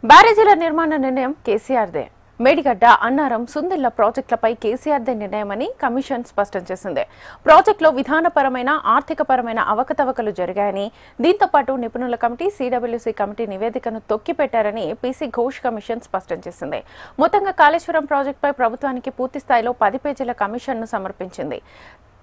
బ్యారేజీల నిర్మాణ నిర్ణయం కేసీఆర్దే. మేడిగడ్డ, అన్నారం, సుందిళ్ల ప్రాజెక్టులపై కేసీఆర్దే నిర్ణయమని కమిషన్ స్పష్టం చేసింది. ప్రాజెక్టులో విధానపరమైన, ఆర్థికపరమైన అవకతవకలు జరిగాయని, దీంతో పాటు నిపుణుల కమిటీ, సిడబ్ల్యూసీ కమిటీ నివేదికను తొక్కిపెట్టారని పీసీ ఘోష్ కమిషన్ స్పష్టం చేసింది. మొత్తంగా కాళేశ్వరం ప్రాజెక్టుపై ప్రభుత్వానికి పూర్తి స్థాయిలో 10 పేజీల కమిషన్ను సమర్పించింది.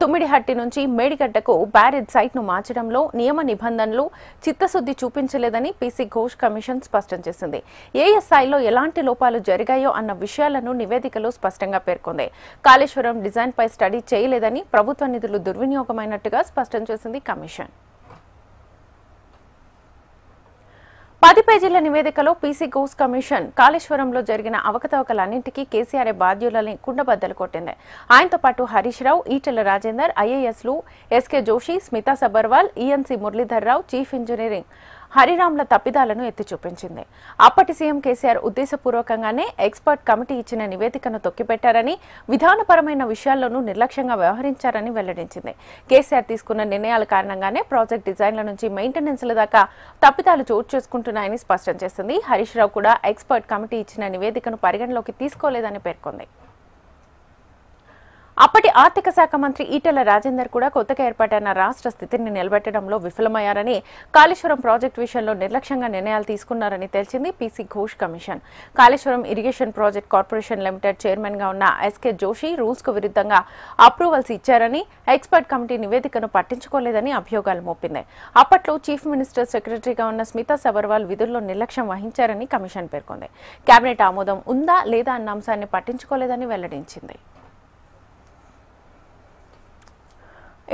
తుమ్మిడిహట్టి నుంచి మేడిగడ్డకు బ్యారేజ్ సైట్ను మార్చడంలో నియమ నిబంధనలు చిత్తశుద్ది చూపించలేదని పీసీ ఘోష్ కమిషన్ స్పష్టం చేసింది. ఏ స్థాయిలో ఎలాంటి లోపాలు జరిగాయో అన్న విషయాలను నివేదికలో స్పష్టంగా పేర్కొంది. కాళేశ్వరం డిజైన్పై స్టడీ చేయలేదని, ప్రభుత్వ నిధులు దుర్వినియోగమైనట్టుగా స్పష్టం చేసింది కమిషన్. 10 పేజీల నివేదికలో పీసీ ఘోష్ కమిషన్ కాళేశ్వరంలో జరిగిన అవకతవకలన్నింటికీ కేసీఆర్ బాధ్యులని కుండబద్దలు కొట్టింది. ఆయనతో పాటు హరీష్ రావు, ఈటెల రాజేందర్, ఐఏఎస్లు SK Joshi, Smita Sabharwal, ENC Muralidhar Rao, chief engineering హరిరామ్ల తప్పిదాలను ఎత్తి చూపించింది. అప్పటి సీఎం కేసీఆర్ ఉద్దేశపూర్వకంగానే ఎక్స్పర్ట్ కమిటీ ఇచ్చిన నివేదికను తొక్కిపెట్టారని, విధానపరమైన విషయాల్లోనూ నిర్లక్ష్యంగా వ్యవహరించారని వెల్లడించింది. కేసీఆర్ తీసుకున్న నిర్ణయాల కారణంగానే ప్రాజెక్ట్ డిజైన్ల నుంచి మెయింటెనెన్స్ల దాకా తప్పిదాలు చోటు చేసుకుంటున్నాయని స్పష్టం చేసింది. హరీష్ రావు కూడా ఎక్స్పర్ట్ కమిటీ ఇచ్చిన నివేదికను పరిగణలోకి తీసుకోలేదని పేర్కొంది. అప్పటి ఆర్థిక శాఖ మంత్రి ఈటెల రాజేందర్ కూడా కొత్తగా ఏర్పాటైన రాష్ట్ర స్థితిని నిలబెట్టడంలో విఫలమయ్యారని, కాళేశ్వరం ప్రాజెక్టు విషయంలో నిర్లక్ష్యంగా నిర్ణయాలు తీసుకున్నారని తెలిసింది PC Ghosh commission. Kaleshwaram irrigation project corporation limited chairman గా ఉన్న ఎస్కే జోషి రూల్స్ కు విరుద్ధంగా అప్రూవల్స్ ఇచ్చారని, ఎక్స్పర్ట్ కమిటీ నివేదికను పట్టించుకోలేదని అభియోగాలు మోపింది. అప్పట్లో చీఫ్ మినిస్టర్ సెక్రటరీగా ఉన్న స్మితా సబర్వాల్ విధుల్లో నిర్లక్ష్యం వహించారని కమిషన్ పేర్కొంది. కేబినెట్ ఆమోదం ఉందా లేదా అన్న అంశాన్ని పట్టించుకోలేదని వెల్లడించింది.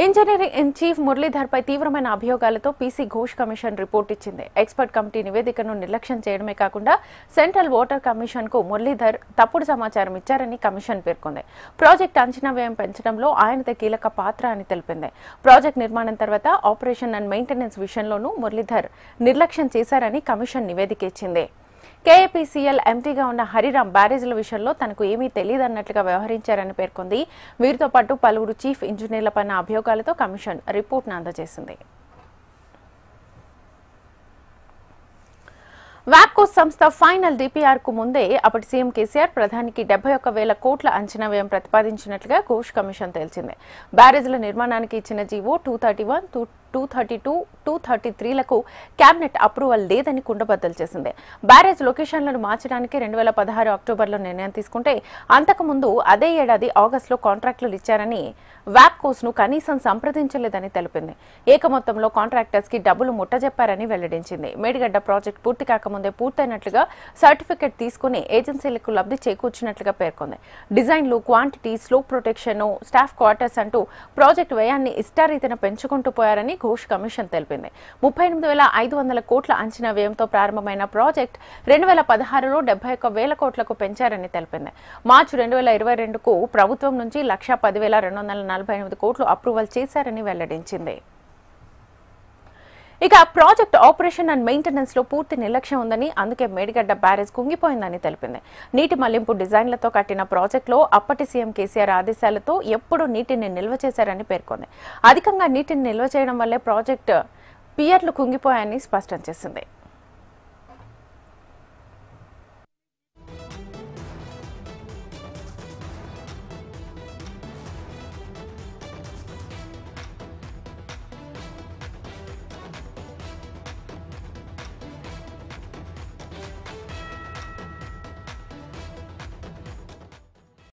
ఇంజనీరింగ్ ఇన్ చీఫ్ మురళీధర్ పై తీవ్రమైన అభియోగాలతో పీసీ ఘోష్ కమిషన్ రిపోర్ట్ ఇచ్చింది. ఎక్స్పర్ట్ కమిటీ నివేదికను నిర్లక్ష్యం చేయడమే కాకుండా సెంట్రల్ వాటర్ కమిషన్ కు మురళీధర్ తప్పుడు సమాచారం ఇచ్చారని కమిషన్ పేర్కొంది. ప్రాజెక్టు అంచనా వ్యయం పెంచడంలో ఆయనదే కీలక పాత్ర అని తెలిపింది. ప్రాజెక్టు నిర్మాణం తర్వాత ఆపరేషన్ అండ్ మెయింటెనెన్స్ విషయంలోనూ మురళీధర్ నిర్లక్ష్యం చేశారని కమిషన్ నివేదిక ఇచ్చింది. కేఏపీసీఎల్ ఎంటీగా ఉన్న హరిరామ్ బ్యారేజీల విషయంలో తనకు ఏమీ తెలియదన్నట్లుగా వ్యవహరించారని పేర్కొంది. వీరితో పాటు పలువురు చీఫ్ ఇంజనీర్లపై అభియోగాలతో కమిషన్ రిపోర్ట్ను అందజేసింది. వాప్కో సంస్థ ఫైనల్ డిపిఆర్ కు ముందే అప్పటి సీఎం కేసీఆర్ ప్రధానికి 71,000 కోట్ల అంచనా వ్యయం ప్రతిపాదించినట్లుగా ఘోష్ కమిషన్ తేల్చింది. బ్యారేజీల నిర్మాణానికి ఇచ్చిన జీవో 231, 232, 233లకు కేబినెట్ అప్రూవల్ లేదని కుండబద్దలు చేసింది. బ్యారేజ్ లొకేషన్లను మార్చడానికి 2016 అక్టోబర్లో నిర్ణయం తీసుకుంటే, అంతకుముందు అదే ఏడాది ఆగస్టులో కాంట్రాక్టులు ఇచ్చారని, వాప్కోస్ ను కనీసం సంప్రదించలేదని తెలిపింది. ఏకమొత్తంలో కాంట్రాక్టర్స్ కి డబ్బులు ముట్టజెప్పారని వెల్లడించింది. మేడిగడ్డ ప్రాజెక్టు పూర్తి కాకముందే పూర్తయినట్లుగా సర్టిఫికెట్ తీసుకుని ఏజెన్సీలకు లబ్ధి చేకూర్చినట్లుగా పేర్కొంది. డిజైన్లు, quantity, slope protection, staff quarters అంటూ ప్రాజెక్టు వ్యయాన్ని ఇష్టారీతిన పెంచుకుంటూ పోయారని ఘోష్ కమిషన్ తెలిపింది. 38,500 కోట్ల అంచనా వ్యయంతో ప్రారంభమైన ప్రాజెక్టు 2016లో 71,000 కోట్లకు పెంచారని తెలిపింది. మార్చి 2022కు ప్రభుత్వం నుంచి 1,10,248 కోట్లు అప్రూవల్ చేశారని వెల్లడించింది. ఇక ప్రాజెక్ట్ ఆపరేషన్ అండ్ మెయింటెనెన్స్ లో పూర్తి నిర్లక్ష్యం ఉందని, అందుకే మేడిగడ్డ బ్యారేజ్ కుంగిపోయిందని తెలిపింది. నీటి మళ్లింపు డిజైన్లతో కట్టిన ప్రాజెక్టులో అప్పటి సీఎం కేసీఆర్ ఆదేశాలతో ఎప్పుడూ నీటిని నిల్వ చేశారని పేర్కొంది. అధికంగా నీటిని నిల్వ చేయడం వల్లే ప్రాజెక్టు పియర్లు కుంగిపోయాయని స్పష్టం చేసింది.